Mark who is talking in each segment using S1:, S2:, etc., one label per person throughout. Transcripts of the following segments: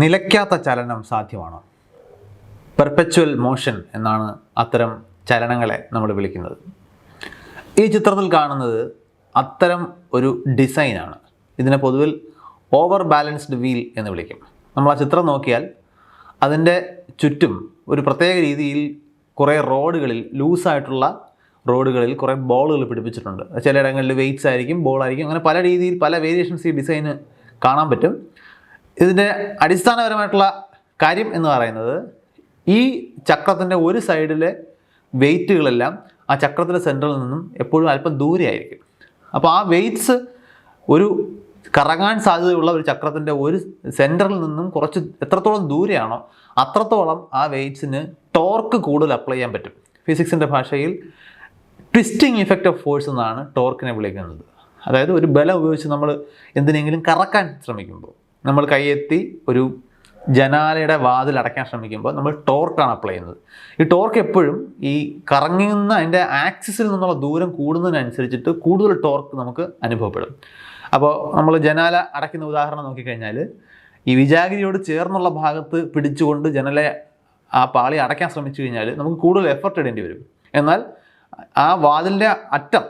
S1: നിലയ്ക്കാത്ത ചലനം സാധ്യമാണ്. പെർപെച്വൽ മോഷൻ എന്നാണ് അത്തരം ചലനങ്ങളെ നമ്മൾ വിളിക്കുന്നത്. ഈ ചിത്രത്തിൽ കാണുന്നത് അത്തരം ഒരു ഡിസൈനാണ്. ഇതിനെ പൊതുവിൽ ഓവർ ബാലൻസ്ഡ് വീൽ എന്ന് വിളിക്കും. നമ്മൾ ആ ചിത്രം നോക്കിയാൽ അതിൻ്റെ ചുറ്റും ഒരു പ്രത്യേക രീതിയിൽ കുറേ റോഡുകളിൽ, ലൂസായിട്ടുള്ള റോഡുകളിൽ കുറേ ബോളുകൾ പിടിപ്പിച്ചിട്ടുണ്ട്. ചിലയിടങ്ങളിൽ വെയ്റ്റ്സ് ആയിരിക്കും, ബോളായിരിക്കും, അങ്ങനെ പല രീതിയിൽ പല വേരിയേഷൻസ് ഈ ഡിസൈന് കാണാൻ പറ്റും. ഇതിൻ്റെ അടിസ്ഥാനപരമായിട്ടുള്ള കാര്യം എന്ന് പറയുന്നത് ഈ ചക്രത്തിൻ്റെ ഒരു സൈഡിലെ വെയ്റ്റുകളെല്ലാം ആ ചക്രത്തിൻ്റെ സെൻറ്ററിൽ നിന്നും എപ്പോഴും അല്പം ദൂരെ ആയിരിക്കും. അപ്പോൾ ആ വെയ്റ്റ്സ് ഒരു കറങ്ങാൻ സാധ്യതയുള്ള ഒരു ചക്രത്തിൻ്റെ ഒരു സെൻറ്ററിൽ നിന്നും കുറച്ച് എത്രത്തോളം ദൂരെയാണോ അത്രത്തോളം ആ വെയ്റ്റ്സിന് ടോർക്ക് കൂടുതൽ അപ്ലൈ ചെയ്യാൻ പറ്റും. ഫിസിക്സിൻ്റെ ഭാഷയിൽ ട്വിസ്റ്റിംഗ് ഇഫക്റ്റ് ഓഫ് ഫോഴ്സ് എന്നാണ് ടോർക്കിനെ വിളിക്കുന്നത്. അതായത് ഒരു ബലം ഉപയോഗിച്ച് നമ്മൾ എന്തിനെങ്കിലും കറക്കാൻ ശ്രമിക്കുമ്പോൾ, നമ്മൾ കൈയെത്തി ഒരു ജനാലയുടെ വാതിൽ അടയ്ക്കാൻ ശ്രമിക്കുമ്പോൾ നമ്മൾ ടോർക്കാണ് അപ്ലൈ ചെയ്യുന്നത്. ഈ ടോർക്ക് എപ്പോഴും ഈ കറങ്ങുന്ന അതിൻ്റെ ആക്സിസിൽ നിന്നുള്ള ദൂരം കൂടുന്നതിനനുസരിച്ചിട്ട് കൂടുതൽ ടോർക്ക് നമുക്ക് അനുഭവപ്പെടും. അപ്പോൾ നമ്മൾ ജനാല അടയ്ക്കുന്ന ഉദാഹരണം നോക്കിക്കഴിഞ്ഞാൽ ഈ വിജാഗിരിയോട് ചേർന്നുള്ള ഭാഗത്ത് പിടിച്ചുകൊണ്ട് ജനലെ ആ പാളി അടയ്ക്കാൻ ശ്രമിച്ചു കഴിഞ്ഞാൽ നമുക്ക് കൂടുതൽ എഫർട്ട് ഇടേണ്ടി വരും. എന്നാൽ ആ വാതിലിൻ്റെ അറ്റം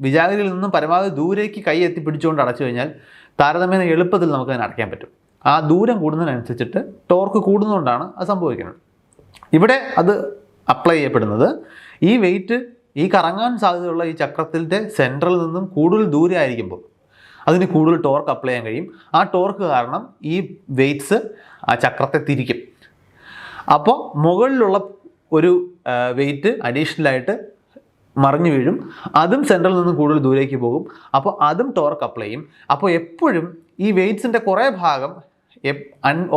S1: വിജാഗിരിയിൽ നിന്നും പരമാവധി ദൂരേക്ക് കൈ എത്തി പിടിച്ചുകൊണ്ട് അടച്ചു കഴിഞ്ഞാൽ താരതമ്യേന എളുപ്പത്തിൽ നമുക്ക് അതിനെ അടയ്ക്കാൻ പറ്റും. ആ ദൂരം കൂടുന്നതിനനുസരിച്ചിട്ട് ടോർക്ക് കൂടുന്നതുകൊണ്ടാണ് അത് സംഭവിക്കുന്നത്. ഇവിടെ അത് അപ്ലൈ ചെയ്യപ്പെടുന്നത് ഈ വെയിറ്റ് ഈ കറങ്ങാൻ സാധ്യതയുള്ള ഈ ചക്രത്തിൻ്റെ സെൻറ്ററിൽ നിന്നും കൂടുതൽ ദൂരെ ആയിരിക്കുമ്പോൾ അതിന് കൂടുതൽ ടോർക്ക് അപ്ലൈ ചെയ്യാൻ കഴിയും. ആ ടോർക്ക് കാരണം ഈ വെയ്റ്റ്സ് ആ ചക്രത്തെ തിരിക്കും. അപ്പോൾ മുകളിലുള്ള ഒരു വെയിറ്റ് അഡീഷണലായിട്ട് മറിഞ്ഞു വീഴും, അതും സെൻറ്ററിൽ നിന്നും കൂടുതൽ ദൂരേക്ക് പോകും. അപ്പോൾ അതും ടോർക്ക് അപ്ലൈ ചെയ്യും. അപ്പോൾ എപ്പോഴും ഈ വെയ്റ്റ്സിൻ്റെ കുറേ ഭാഗം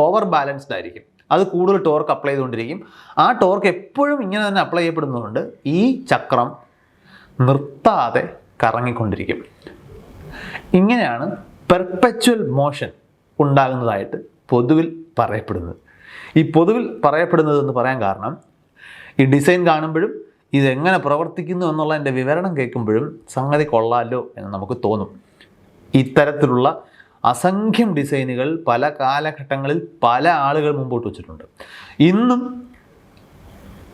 S1: ഓവർ ബാലൻസ്ഡ് ആയിരിക്കും. അത് കൂടുതൽ ടോർക്ക് അപ്ലൈ ചെയ്തുകൊണ്ടിരിക്കും. ആ ടോർക്ക് എപ്പോഴും ഇങ്ങനെ തന്നെ അപ്ലൈ ചെയ്യപ്പെടുന്നതുകൊണ്ട് ഈ ചക്രം നിർത്താതെ കറങ്ങിക്കൊണ്ടിരിക്കും. ഇങ്ങനെയാണ് പെർപെച്വൽ മോഷൻ ഉണ്ടാകുന്നതായിട്ട് പൊതുവിൽ പറയപ്പെടുന്നത്. ഈ പൊതുവിൽ പറയപ്പെടുന്നതെന്ന് പറയാൻ കാരണം ഈ ഡിസൈൻ കാണുമ്പോഴും ഇതെങ്ങനെ പ്രവർത്തിക്കുന്നു എന്നുള്ളതിൻ്റെ വിവരണം കേൾക്കുമ്പോഴും സംഗതി കൊള്ളാമല്ലോ എന്ന് നമുക്ക് തോന്നും. ഇത്തരത്തിലുള്ള അസംഖ്യം ഡിസൈനുകൾ പല കാലഘട്ടങ്ങളിൽ പല ആളുകൾ മുമ്പോട്ട് വച്ചിട്ടുണ്ട്. ഇന്നും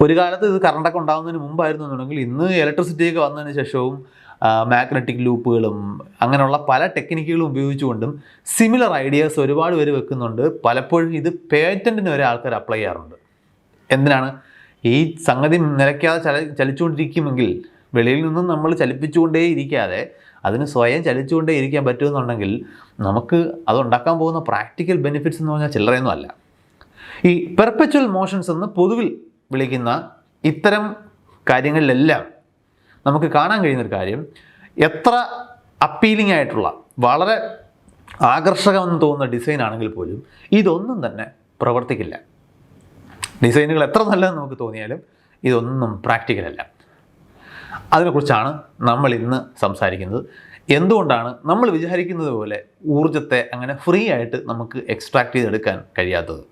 S1: ഒരു കാലത്ത് ഇത് കറണ്ടൊക്കെ ഉണ്ടാകുന്നതിന് മുമ്പായിരുന്നു എന്നുണ്ടെങ്കിൽ ഇന്ന് ഇലക്ട്രിസിറ്റിയൊക്കെ വന്നതിന് ശേഷവും മാഗ്നറ്റിക് ലൂപ്പുകളും അങ്ങനെയുള്ള പല ടെക്നിക്കുകളും ഉപയോഗിച്ചുകൊണ്ടും സിമിലർ ഐഡിയാസ് ഒരുപാട് പേര് വെക്കുന്നുണ്ട്. പലപ്പോഴും ഇത് പേറ്റൻറ്റിന് വരെ ആൾക്കാർ അപ്ലൈ ചെയ്യാറുണ്ട്. എന്തിനാണ്? ഈ സംഗതി നിലയ്ക്കാതെ ചലിച്ചുകൊണ്ടിരിക്കുമെങ്കിൽ വെളിയിൽ നിന്നും നമ്മൾ ചലിപ്പിച്ചുകൊണ്ടേ ഇരിക്കാതെ അതിന് സ്വയം ചലിച്ചുകൊണ്ടേ ഇരിക്കാൻ പറ്റുമെന്നുണ്ടെങ്കിൽ നമുക്ക് അതുണ്ടാക്കാൻ പോകുന്ന പ്രാക്ടിക്കൽ ബെനിഫിറ്റ്സ് എന്ന് പറഞ്ഞാൽ ചില്ലറയൊന്നും അല്ല. ഈ പെർപെച്വൽ മോഷൻസ് എന്ന് പൊതുവിൽ വിളിക്കുന്ന ഇത്തരം കാര്യങ്ങളിലെല്ലാം നമുക്ക് കാണാൻ കഴിയുന്നൊരു കാര്യം, എത്ര അപ്പീലിംഗ് ആയിട്ടുള്ള വളരെ ആകർഷകമെന്ന് തോന്നുന്ന ഡിസൈൻ ആണെങ്കിൽ പോലും ഇതൊന്നും തന്നെ പ്രവർത്തിക്കില്ല. ഡിസൈനുകൾ എത്ര നല്ലതെന്ന് നമുക്ക് തോന്നിയാലും ഇതൊന്നും പ്രാക്ടിക്കലല്ല. അതിനെക്കുറിച്ചാണ് നമ്മൾ ഇന്ന് സംസാരിക്കുന്നത്. എന്തുകൊണ്ടാണ് നമ്മൾ വിചാരിക്കുന്നത് പോലെ ഊർജ്ജത്തെ അങ്ങനെ ഫ്രീ ആയിട്ട് നമുക്ക് എക്സ്ട്രാക്ട് ചെയ്തെടുക്കാൻ കഴിയാത്തത്?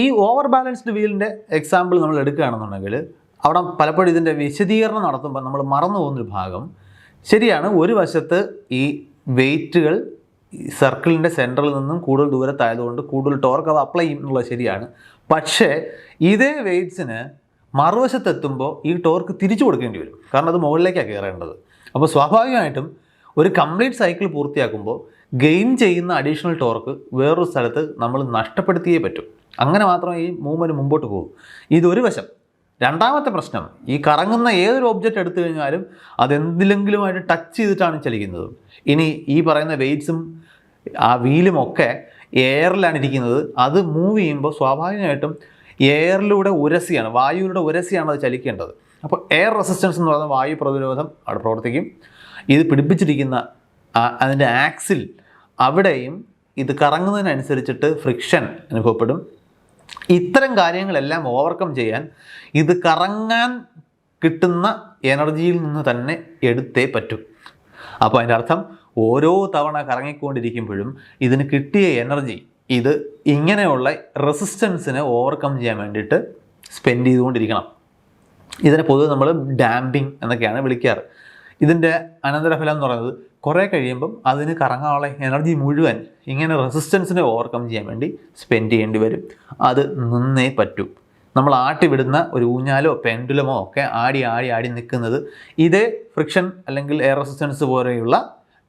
S1: ഈ ഓവർ ബാലൻസ്ഡ് വീലിൻ്റെ എക്സാമ്പിൾ നമ്മൾ എടുക്കുകയാണെന്നുണ്ടെങ്കിൽ അവിടെ പലപ്പോഴും ഇതിൻ്റെ വിശദീകരണം നടത്തുമ്പോൾ നമ്മൾ മറന്നു പോകുന്നൊരു ഭാഗം ശരിയാണ്. ഒരു വശത്ത് ഈ വെയ്റ്റുകൾ സർക്കിളിൻ്റെ സെൻറ്ററിൽ നിന്നും കൂടുതൽ ദൂരത്തായതുകൊണ്ട് കൂടുതൽ ടോർക്ക് അത് അപ്ലൈ ചെയ്യും എന്നുള്ളത് ശരിയാണ്. പക്ഷേ ഇതേ വെയ്റ്റ്സിന് മറുവശത്തെത്തുമ്പോൾ ഈ ടോർക്ക് തിരിച്ചു കൊടുക്കേണ്ടി വരും. കാരണം അത് മുകളിലേക്കാണ് കയറേണ്ടത്. അപ്പോൾ സ്വാഭാവികമായിട്ടും ഒരു കംപ്ലീറ്റ് സൈക്കിൾ പൂർത്തിയാക്കുമ്പോൾ ഗെയിൻ ചെയ്യുന്ന അഡീഷണൽ ടോർക്ക് വേറൊരു സ്ഥലത്ത് നമ്മൾ നഷ്ടപ്പെടുത്തിയേ പറ്റും. അങ്ങനെ മാത്രമേ ഈ മൂവ്മെൻറ്റ് മുമ്പോട്ട് പോകും. ഇതൊരു വശം. രണ്ടാമത്തെ പ്രശ്നം, ഈ കറങ്ങുന്ന ഏതൊരു ഒബ്ജക്റ്റ് എടുത്തു കഴിഞ്ഞാലും അതെന്തിലെങ്കിലുമായിട്ട് ടച്ച് ചെയ്തിട്ടാണ് ചലിക്കുന്നത്. ഇനി ഈ പറയുന്ന വെയ്റ്റ്സും ആ വീലുമൊക്കെ എയറിലാണ് ഇരിക്കുന്നത്. അത് മൂവ് ചെയ്യുമ്പോൾ സ്വാഭാവികമായിട്ടും എയറിലൂടെ ഉരസിയാണ്, വായുവിലൂടെ ഉരസിയാണ് അത് ചലിക്കേണ്ടത്. അപ്പോൾ എയർ റെസിസ്റ്റൻസ് എന്ന് പറയുന്ന വായു പ്രതിരോധം അവിടെ പ്രവർത്തിക്കും. ഇത് പിടിപ്പിച്ചിരിക്കുന്ന അതിൻ്റെ ആക്സിൽ അവിടെയും ഇത് കറങ്ങുന്നതിനനുസരിച്ചിട്ട് ഫ്രിക്ഷൻ അനുഭവപ്പെടും. ഇത്തരം കാര്യങ്ങളെല്ലാം ഓവർകം ചെയ്യാൻ ഇത് കറങ്ങാൻ കിട്ടുന്ന എനർജിയിൽ നിന്ന് തന്നെ എടുത്തേ പറ്റും. അപ്പോൾ അതിൻ്റെ അർത്ഥം ഓരോ തവണ കറങ്ങിക്കൊണ്ടിരിക്കുമ്പോഴും ഇതിന് കിട്ടിയ എനർജി ഇത് ഇങ്ങനെയുള്ള റെസിസ്റ്റൻസിനെ ഓവർകം ചെയ്യാൻ വേണ്ടിയിട്ട് സ്പെൻഡ് ചെയ്തുകൊണ്ടിരിക്കണം. ഇതിനെ പൊതുവെ നമ്മൾ ഡാമ്പിങ് എന്നൊക്കെയാണ് വിളിക്കാറ്. ഇതിൻ്റെ അനന്തരഫലം എന്ന് പറയുന്നത് കുറേ കഴിയുമ്പം അതിന് കറങ്ങാനുള്ള എനർജി മുഴുവൻ ഇങ്ങനെ റെസിസ്റ്റൻസിനെ ഓവർകം ചെയ്യാൻ വേണ്ടി സ്പെൻഡ് ചെയ്യേണ്ടി വരും. അത് നിന്നേ പറ്റൂ. നമ്മൾ ആട്ടി വിടുന്ന ഒരു ഊഞ്ഞാലോ പെൻഡുലമോ ഒക്കെ ആടി ആടി ആടി നിൽക്കുന്നത് ഇതേ ഫ്രിക്ഷൻ അല്ലെങ്കിൽ എയർ റെസിസ്റ്റൻസ് പോലെയുള്ള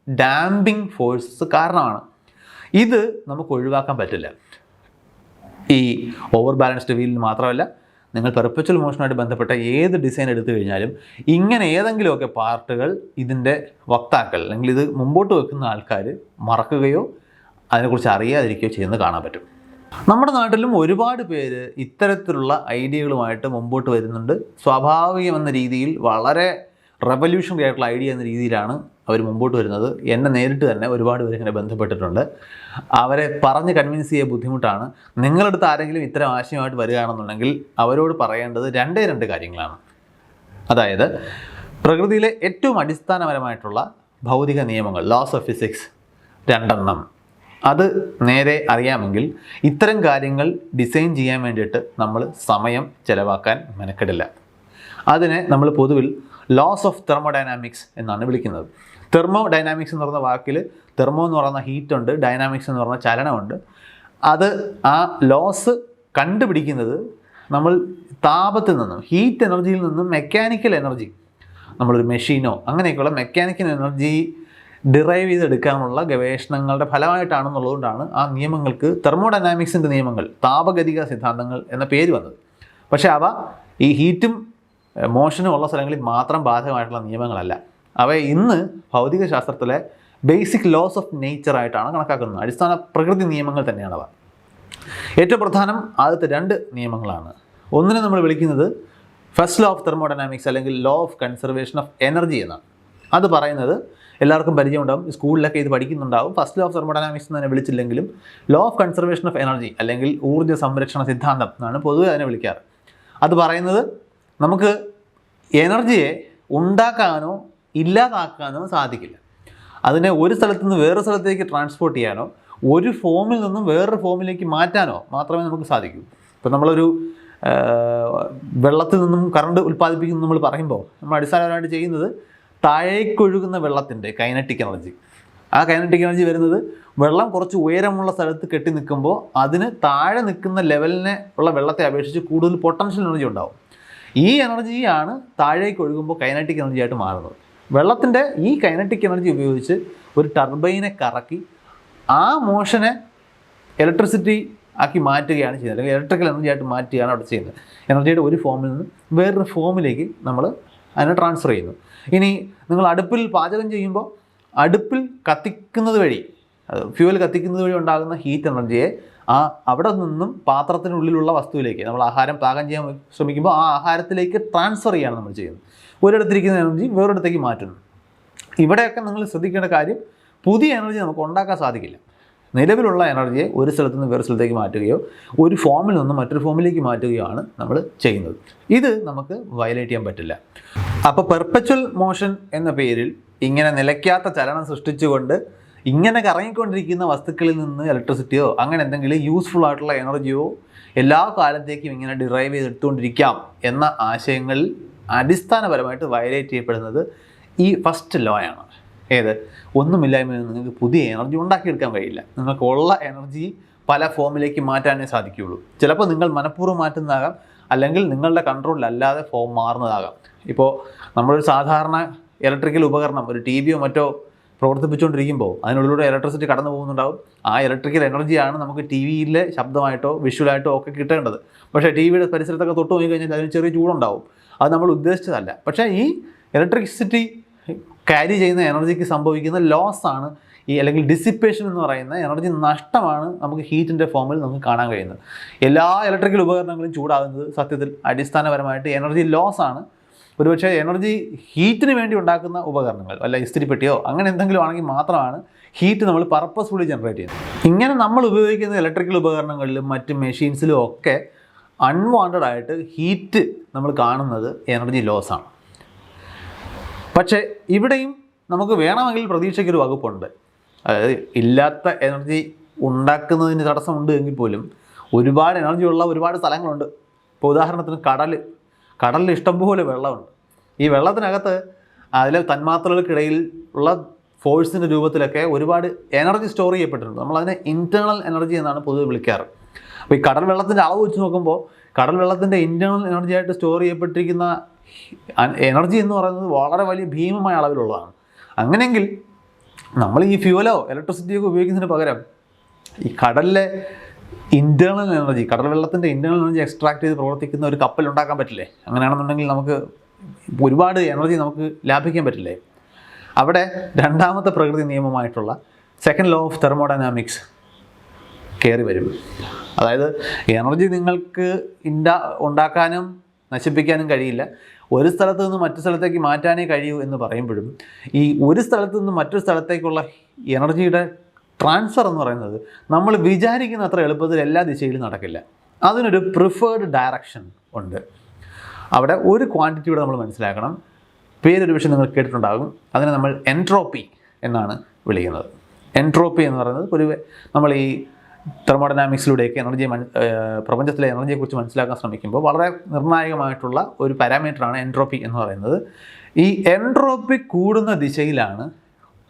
S1: ഡാമ്പിങ് ഫോഴ്സസ് കാരണമാണ്. ഇത് നമുക്ക് ഒഴിവാക്കാൻ പറ്റില്ല. ഈ ഓവർ ബാലൻസ്ഡ് വീലിന് മാത്രമല്ല, നിങ്ങൾ പെർപ്പച്വൽ മോഷനുമായിട്ട് ബന്ധപ്പെട്ട ഏത് ഡിസൈൻ എടുത്തു കഴിഞ്ഞാലും ഇങ്ങനെ ഏതെങ്കിലുമൊക്കെ പാർട്ടുകൾ ഇതിൻ്റെ വക്താക്കൾ അല്ലെങ്കിൽ ഇത് മുമ്പോട്ട് വെക്കുന്ന ആൾക്കാർ മറക്കുകയോ അതിനെക്കുറിച്ച് അറിയാതിരിക്കുകയോ ചെയ്യുന്നത് കാണാൻ പറ്റും. നമ്മുടെ നാട്ടിലും ഒരുപാട് പേര് ഇത്തരത്തിലുള്ള ഐഡിയകളുമായിട്ട് മുമ്പോട്ട് വരുന്നുണ്ട്. സ്വാഭാവികമെന്ന രീതിയിൽ വളരെ റെവല്യൂഷണറി ആയിട്ടുള്ള ഐഡിയ എന്ന രീതിയിലാണ് അവർ മുമ്പോട്ട് വരുന്നത്. എന്നെ നേരിട്ട് തന്നെ ഒരുപാട് പേര് ഇങ്ങനെ ബന്ധപ്പെട്ടിട്ടുണ്ട്. അവരെ പറഞ്ഞ് കൺവിൻസ് ചെയ്യാൻ ബുദ്ധിമുട്ടാണ്. നിങ്ങളടുത്ത് ആരെങ്കിലും ഇത്തരം ആശയമായിട്ട് വരികയാണെന്നുണ്ടെങ്കിൽ അവരോട് പറയേണ്ടത് രണ്ട് കാര്യങ്ങളാണ്. അതായത് പ്രകൃതിയിലെ ഏറ്റവും അടിസ്ഥാനപരമായിട്ടുള്ള ഭൗതിക നിയമങ്ങൾ, ലോസ് ഓഫ് ഫിസിക്സ് 2 അത് നേരെ അറിയാമെങ്കിൽ ഇത്തരം കാര്യങ്ങൾ ഡിസൈൻ ചെയ്യാൻ വേണ്ടിയിട്ട് നമ്മൾ സമയം ചിലവാക്കാൻ മെനക്കെടില്ല. അതിനെ നമ്മൾ പൊതുവിൽ ലോസ് ഓഫ് തെർമോഡൈനാമിക്സ് എന്നാണ് വിളിക്കുന്നത്. തെർമോഡൈനാമിക്സ് എന്ന് പറയുന്ന വാക്കിൽ തെർമോ എന്ന് പറയുന്ന ഹീറ്റുണ്ട്, ഡൈനാമിക്സ് എന്ന് പറയുന്ന ചലനമുണ്ട്. അത് ആ ലോസ് കണ്ടുപിടിക്കുന്നത് നമ്മൾ താപത്തിൽ നിന്നും, ഹീറ്റ് എനർജിയിൽ നിന്നും മെക്കാനിക്കൽ എനർജി, നമ്മളൊരു മെഷീനോ അങ്ങനെയൊക്കെയുള്ള മെക്കാനിക്കൽ എനർജി ഡിറൈവ് ചെയ്തെടുക്കാനുള്ള ഗവേഷണങ്ങളുടെ ഫലമായിട്ടാണെന്നുള്ളതുകൊണ്ടാണ് ആ നിയമങ്ങൾക്ക് തെർമോഡൈനാമിക്സിൻ്റെ നിയമങ്ങൾ, താപഗതിക സിദ്ധാന്തങ്ങൾ എന്ന പേര് വന്നത്. പക്ഷേ അവ ഈ ഹീറ്റും മോഷനും ഉള്ള സ്ഥലങ്ങളിൽ മാത്രം ബാധകമായിട്ടുള്ള നിയമങ്ങളല്ല. അവ ഇന്ന് ഭൗതിക ശാസ്ത്രത്തിലെ ബേസിക് ലോസ് ഓഫ് നേച്ചറായിട്ടാണ് കണക്കാക്കുന്നത്. അടിസ്ഥാന പ്രകൃതി നിയമങ്ങൾ തന്നെയാണവ. ഏറ്റവും പ്രധാനം ആദ്യത്തെ 2 നിയമങ്ങളാണ്. ഒന്നിനെ നമ്മൾ വിളിക്കുന്നത് ഫസ്റ്റ് ലോ ഓഫ് തെർമോഡൈനാമിക്സ് അല്ലെങ്കിൽ law of conservation of energy എന്നാണ്. അത് പറയുന്നത് എല്ലാവർക്കും പരിചയമുണ്ടാകും, സ്കൂളിലൊക്കെ ഇത് പഠിക്കുന്നുണ്ടാവും. ഫസ്റ്റ് ലോ ഓഫ് തെർമോഡൈനാമിക്സ് എന്ന് തന്നെ വിളിച്ചില്ലെങ്കിലും law of conservation of energy അല്ലെങ്കിൽ ഊർജ്ജ സംരക്ഷണ സിദ്ധാന്തം എന്നാണ് പൊതുവെ അതിനെ വിളിക്കാറ്. അത് പറയുന്നത് നമുക്ക് എനർജിയെ ഉണ്ടാക്കാനോ ഇല്ലാതാക്കാനോ സാധിക്കില്ല. അതിനെ ഒരു സ്ഥലത്തു നിന്ന് വേറെ സ്ഥലത്തേക്ക് ട്രാൻസ്പോർട്ട് ചെയ്യാനോ ഒരു ഫോമിൽ നിന്നും വേറൊരു ഫോമിലേക്ക് മാറ്റാനോ മാത്രമേ നമുക്ക് സാധിക്കൂ. ഇപ്പോൾ നമ്മളൊരു വെള്ളത്തിൽ നിന്നും കറണ്ട് ഉൽപ്പാദിപ്പിക്കുന്നു നമ്മൾ പറയുമ്പോൾ നമ്മൾ അടിസ്ഥാനപരമായിട്ട് ചെയ്യുന്നത് താഴേക്കൊഴുകുന്ന വെള്ളത്തിൻ്റെ കൈനറ്റിക് എനർജി. ആ കൈനറ്റിക് എനർജി വരുന്നത് വെള്ളം കുറച്ച് ഉയരമുള്ള സ്ഥലത്ത് കെട്ടി നിൽക്കുമ്പോൾ അതിന് താഴെ നിൽക്കുന്ന ലെവലിനെ ഉള്ള വെള്ളത്തെ അപേക്ഷിച്ച് കൂടുതൽ പൊട്ടൻഷ്യൽ എനർജി ഉണ്ടാവും. ഈ എനർജിയാണ് താഴേക്ക് ഒഴുകുമ്പോൾ കൈനറ്റിക് എനർജി ആയിട്ട് മാറുന്നത്. വെള്ളത്തിൻ്റെ ഈ കൈനറ്റിക് എനർജി ഉപയോഗിച്ച് ഒരു ടർബൈനെ കറക്കി ആ മോഷനെ ഇലക്ട്രിസിറ്റി ആക്കി മാറ്റുകയാണ് ചെയ്യുന്നത്, അല്ലെങ്കിൽ ഇലക്ട്രിക്കൽ എനർജി ആയിട്ട് മാറ്റുകയാണ് അവിടെ ചെയ്യുന്നത്. എനർജിയുടെ ഒരു ഫോമിൽ നിന്ന് വേറൊരു ഫോമിലേക്ക് നമ്മൾ അതിനെ ട്രാൻസ്ഫർ ചെയ്യുന്നു. ഇനി നിങ്ങൾ അടുപ്പിൽ പാചകം ചെയ്യുമ്പോൾ അടുപ്പിൽ കത്തിക്കുന്നത് വഴി, ഫ്യൂവൽ കത്തിക്കുന്നത് വഴി ഉണ്ടാകുന്ന ഹീറ്റ് എനർജിയെ അവിടെ നിന്നും പാത്രത്തിനുള്ളിലുള്ള വസ്തുവിലേക്ക്, നമ്മൾ ആഹാരം പാകം ചെയ്യാൻ ശ്രമിക്കുമ്പോൾ ആ ആഹാരത്തിലേക്ക് ട്രാൻസ്ഫർ ചെയ്യാണ് നമ്മൾ ചെയ്യുന്നത്. ഒരിടത്തിരിക്കുന്ന എനർജി വേറൊരിടത്തേക്ക് മാറ്റുന്നു. ഇവിടെയൊക്കെ നിങ്ങൾ ശ്രദ്ധിക്കേണ്ട കാര്യം, പുതിയ എനർജി നമുക്ക് ഉണ്ടാക്കാൻ സാധിക്കില്ല. നിലവിലുള്ള എനർജിയെ ഒരു സ്ഥലത്ത് നിന്ന് വേറെ സ്ഥലത്തേക്ക് മാറ്റുകയോ ഒരു ഫോമിൽ നിന്ന് മറ്റൊരു ഫോമിലേക്ക് മാറ്റുകയോ ആണ് നമ്മൾ ചെയ്യുന്നത്. ഇത് നമുക്ക് വയലേറ്റ് ചെയ്യാൻ പറ്റില്ല. അപ്പോൾ പെർപ്പച്വൽ മോഷൻ എന്ന പേരിൽ ഇങ്ങനെ നിലയ്ക്കാത്ത ചലനം സൃഷ്ടിച്ചുകൊണ്ട് ഇങ്ങനെ കറങ്ങിക്കൊണ്ടിരിക്കുന്ന വസ്തുക്കളിൽ നിന്ന് ഇലക്ട്രിസിറ്റിയോ അങ്ങനെ എന്തെങ്കിലും യൂസ്ഫുൾ ആയിട്ടുള്ള എനർജിയോ എല്ലാ കാലത്തേക്കും ഇങ്ങനെ ഡിറൈവ് ചെയ്തെടുത്തുകൊണ്ടിരിക്കാം എന്ന ആശയങ്ങളിൽ അടിസ്ഥാനപരമായിട്ട് വയലേറ്റ് ചെയ്യപ്പെടുന്നത് ഈ ഫസ്റ്റ് ലോ ആണ്. ഏത്? ഒന്നുമില്ലായ്മയിൽ നിങ്ങൾക്ക് പുതിയ എനർജി ഉണ്ടാക്കിയെടുക്കാൻ കഴിയില്ല. നിങ്ങൾക്കുള്ള എനർജി പല ഫോമിലേക്ക് മാറ്റാനേ സാധിക്കുകയുള്ളൂ. ചിലപ്പോൾ നിങ്ങൾ മനഃപൂർവ്വം മാറ്റുന്നതാകാം, അല്ലെങ്കിൽ നിങ്ങളുടെ കൺട്രോളിലല്ലാതെ ഫോം മാറുന്നതാകാം. ഇപ്പോൾ നമ്മളൊരു സാധാരണ ഇലക്ട്രിക്കൽ ഉപകരണം, ഒരു ടി വിയോ മറ്റോ പ്രവർത്തിപ്പിച്ചുകൊണ്ടിരിക്കുമ്പോൾ അതിനുള്ളിലൂടെ ഇലക്ട്രിസിറ്റി കടന്നു പോകുന്നുണ്ടാവും. ആ ഇലക്ട്രിക്കൽ എനർജിയാണ് നമുക്ക് ടി വിയിലെ ശബ്ദമായിട്ടോ വിഷ്വലായിട്ടോ ഒക്കെ കിട്ടേണ്ടത്. പക്ഷേ ടി വിയുടെ പരിസരത്തൊക്കെ തൊട്ട് പോയി കഴിഞ്ഞാൽ അതിന് ചെറിയ ചൂടുണ്ടാവും. അത് നമ്മൾ ഉദ്ദേശിച്ചതല്ല. പക്ഷേ ഈ ഇലക്ട്രിസിറ്റി ക്യാരി ചെയ്യുന്ന എനർജിക്ക് സംഭവിക്കുന്ന ലോസ് ആണ് ഈ, അല്ലെങ്കിൽ ഡിസിപ്പേഷൻ എന്ന് പറയുന്ന എനർജി നഷ്ടമാണ് നമുക്ക് ഹീറ്റിൻ്റെ ഫോമിൽ നമുക്ക് കാണാൻ കഴിയുന്നത്. എല്ലാ ഇലക്ട്രിക്കൽ ഉപകരണങ്ങളും ചൂടാകുന്നത് സത്യത്തിൽ അടിസ്ഥാനപരമായിട്ട് എനർജി ലോസ് ആണ്. ഒരുപക്ഷെ എനർജി ഹീറ്റിന് വേണ്ടി ഉണ്ടാക്കുന്ന ഉപകരണങ്ങൾ, അല്ല ഇസ്തിരിപ്പെട്ടിയോ അങ്ങനെ എന്തെങ്കിലും ആണെങ്കിൽ മാത്രമാണ് ഹീറ്റ് നമ്മൾ പർപ്പസ്ഫുള്ളി ജനറേറ്റ് ചെയ്യുന്നത്. ഇങ്ങനെ നമ്മൾ ഉപയോഗിക്കുന്ന ഇലക്ട്രിക്കൽ ഉപകരണങ്ങളിലും മറ്റ് മെഷീൻസിലും ഒക്കെ അൺവാണ്ടഡ് ആയിട്ട് ഹീറ്റ് നമ്മൾ കാണുന്നത് എനർജി ലോസ് ആണ്. പക്ഷേ ഇവിടെയും നമുക്ക് വേണമെങ്കിൽ പ്രതീക്ഷയ്ക്കൊരു വകുപ്പുണ്ട്. അതായത് ഇല്ലാത്ത എനർജി ഉണ്ടാക്കുന്നതിന് തടസ്സമുണ്ട് എങ്കിൽ പോലും ഒരുപാട് എനർജി ഉള്ള ഒരുപാട് സ്ഥലങ്ങളുണ്ട്. ഇപ്പോൾ ഉദാഹരണത്തിന് കടലിൽ ഇഷ്ടംപോലെ വെള്ളമുണ്ട്. ഈ വെള്ളത്തിനകത്ത് അതിലെ തന്മാത്രകൾക്കിടയിൽ ഉള്ള ഫോഴ്സിൻ്റെ രൂപത്തിലൊക്കെ ഒരുപാട് എനർജി സ്റ്റോർ ചെയ്യപ്പെട്ടിട്ടുണ്ട്. നമ്മളതിനെ ഇൻറ്റേർണൽ എനർജി എന്നാണ് പൊതുവെ വിളിക്കാറ്. അപ്പോൾ ഈ കടൽ വെള്ളത്തിൻ്റെ അളവ് വെച്ച് നോക്കുമ്പോൾ കടൽ വെള്ളത്തിൻ്റെ ഇൻറ്റേർണൽ എനർജി ആയിട്ട് സ്റ്റോർ ചെയ്യപ്പെട്ടിരിക്കുന്ന എനർജി എന്ന് പറയുന്നത് വളരെ വലിയ ഭീമമായ അളവിലുള്ളതാണ്. അങ്ങനെയെങ്കിൽ നമ്മൾ ഈ ഫ്യൂവലോ ഇലക്ട്രിസിറ്റിയോ ഒക്കെ ഉപയോഗിക്കുന്നതിന് പകരം ഈ കടലിലെ ഇൻറ്റേർണൽ എനർജി, കടൽ വെള്ളത്തിൻ്റെ ഇൻറ്റേർണൽ എനർജി എക്സ്ട്രാക്ട് ചെയ്ത് പ്രവർത്തിക്കുന്ന ഒരു കപ്പൽ ഉണ്ടാക്കാൻ പറ്റില്ലേ? അങ്ങനെയാണെന്നുണ്ടെങ്കിൽ നമുക്ക് ഒരുപാട് എനർജി നമുക്ക് ലാഭിക്കാൻ പറ്റില്ലേ? അവിടെ രണ്ടാമത്തെ പ്രകൃതി നിയമമായിട്ടുള്ള സെക്കൻഡ് ലോ ഓഫ് തെർമോഡൈനാമിക്സ് കയറി വരും. അതായത് എനർജി നിങ്ങൾക്ക് ഉണ്ടാക്കാനും നശിപ്പിക്കാനും കഴിയില്ല, ഒരു സ്ഥലത്ത് നിന്ന് മറ്റു സ്ഥലത്തേക്ക് മാറ്റാനേ കഴിയൂ എന്ന് പറയുമ്പോഴും ഈ ഒരു സ്ഥലത്ത് നിന്ന് മറ്റൊരു സ്ഥലത്തേക്കുള്ള എനർജിയുടെ ട്രാൻസ്ഫർ എന്ന് പറയുന്നത് നമ്മൾ വിചാരിക്കുന്ന അത്ര എളുപ്പത്തിൽ എല്ലാ ദിശയിലും നടക്കില്ല. അതിനൊരു പ്രിഫേർഡ് ഡയറക്ഷൻ ഉണ്ട്. അവിടെ ഒരു ക്വാണ്ടിറ്റി കൂടെ നമ്മൾ മനസ്സിലാക്കണം. പേരൊരു പക്ഷേ നിങ്ങൾ കേട്ടിട്ടുണ്ടാകും. അതിനെ നമ്മൾ എൻട്രോപ്പി എന്നാണ് വിളിക്കുന്നത്. എൻട്രോപ്പി എന്ന് പറയുന്നത് പൊതുവെ നമ്മൾ ഈ തെർമോഡൈനാമിക്സിലൂടെയൊക്കെ പ്രപഞ്ചത്തിലെ എനർജിയെക്കുറിച്ച് മനസ്സിലാക്കാൻ ശ്രമിക്കുമ്പോൾ വളരെ നിർണായകമായിട്ടുള്ള ഒരു പാരാമീറ്ററാണ് എൻട്രോപ്പി എന്ന് പറയുന്നത്. ഈ എൻട്രോപ്പി കൂടുന്ന ദിശയിലാണ്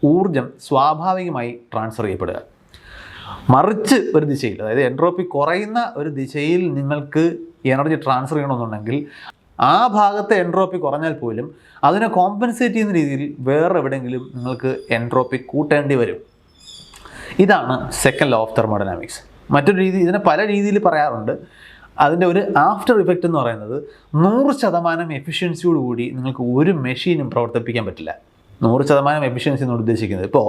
S1: ഊർജം സ്വാഭാവികമായി ട്രാൻസ്ഫർ ചെയ്യപ്പെടുക. മറിച്ച് ഒരു ദിശയിൽ, അതായത് എൻട്രോപ്പി കുറയുന്ന ഒരു ദിശയിൽ നിങ്ങൾക്ക് എനർജി ട്രാൻസ്ഫർ ചെയ്യണമെന്നുണ്ടെങ്കിൽ ആ ഭാഗത്തെ എൻട്രോപ്പി കുറഞ്ഞാൽ പോലും അതിനെ കോമ്പൻസേറ്റ് ചെയ്യുന്ന രീതിയിൽ വേറെ എവിടെയെങ്കിലും നിങ്ങൾക്ക് എൻട്രോപ്പി കൂട്ടേണ്ടി വരും. ഇതാണ് സെക്കൻഡ് ലോ ഓഫ് തെർമോഡൈനാമിക്സ്. മറ്റൊരു രീതി, ഇതിനെ പല രീതിയിൽ പറയാറുണ്ട്. അതിൻ്റെ ഒരു ആഫ്റ്റർ ഇഫക്റ്റ് എന്ന് പറയുന്നത് 100% എഫിഷ്യൻസിയോടുകൂടി നിങ്ങൾക്ക് ഒരു മെഷീനും പ്രവർത്തിപ്പിക്കാൻ പറ്റില്ല. 100% എഫിഷ്യൻസി എന്ന് ഉദ്ദേശിക്കുന്നത്, ഇപ്പോൾ